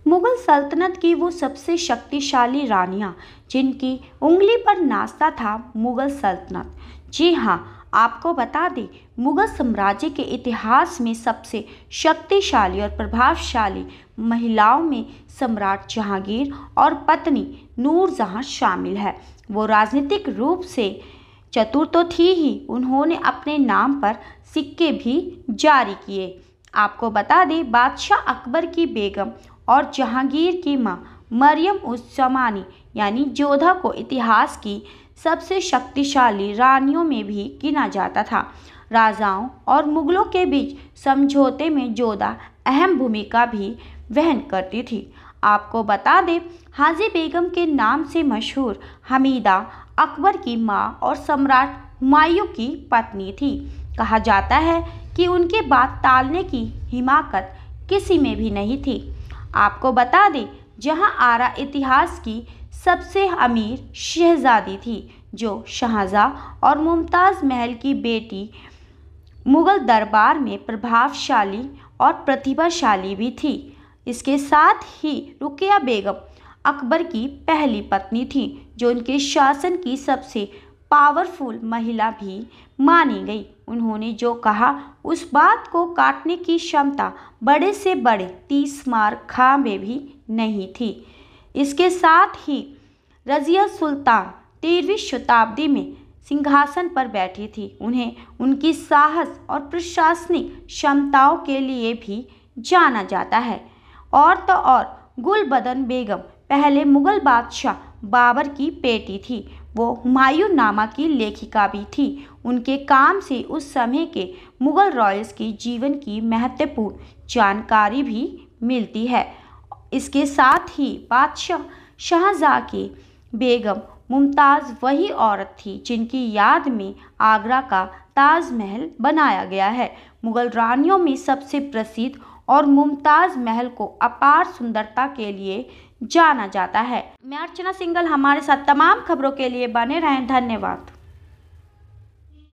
मुगल सल्तनत की वो सबसे शक्तिशाली रानियां जिनकी उंगली पर नाचता था मुगल सल्तनत। जी हाँ, आपको बता दें, मुगल साम्राज्य के इतिहास में सबसे शक्तिशाली और प्रभावशाली महिलाओं में सम्राट जहांगीर और पत्नी नूरजहां शामिल है। वो राजनीतिक रूप से चतुर तो थी ही, उन्होंने अपने नाम पर सिक्के भी जारी किए। आपको बता दें, बादशाह अकबर की बेगम और जहांगीर की मां मरियम उज़ ज़मानी यानी जोधा को इतिहास की सबसे शक्तिशाली रानियों में भी गिना जाता था। राजाओं और मुगलों के बीच समझौते में जोधा अहम भूमिका भी वहन करती थी। आपको बता दें, हाजी बेगम के नाम से मशहूर हमीदा अकबर की मां और सम्राट हुमायूं की पत्नी थी। कहा जाता है कि उनके बात टालने की हिमाकत किसी में भी नहीं थी। आपको बता दें, जहां आरा इतिहास की सबसे अमीर शहजादी थी, जो शाहजहां और मुमताज़ महल की बेटी, मुगल दरबार में प्रभावशाली और प्रतिभाशाली भी थी। इसके साथ ही रुकिया बेगम अकबर की पहली पत्नी थी, जो उनके शासन की सबसे पावरफुल महिला भी मानी गई। उन्होंने जो कहा उस बात को काटने की क्षमता बड़े से बड़े 30 मार खां में भी नहीं थी। इसके साथ ही रज़िया सुल्तान 13वीं शताब्दी में सिंहासन पर बैठी थी। उन्हें उनकी साहस और प्रशासनिक क्षमताओं के लिए भी जाना जाता है। और तो और गुलबदन बेगम पहले मुगल बादशाह बाबर की बेटी थी। वो हुमायूं नामा की लेखिका भी थी। उनके काम से उस समय के मुगल रॉयल्स के जीवन की महत्वपूर्ण जानकारी भी मिलती है। इसके साथ ही बादशाह शाहजहां की बेगम मुमताज़ वही औरत थी जिनकी याद में आगरा का ताजमहल बनाया गया है। मुगल रानियों में सबसे प्रसिद्ध और मुमताज़ महल को अपार सुंदरता के लिए जाना जाता है। मैं अर्चना सिंघल, हमारे साथ तमाम खबरों के लिए बने रहें। धन्यवाद।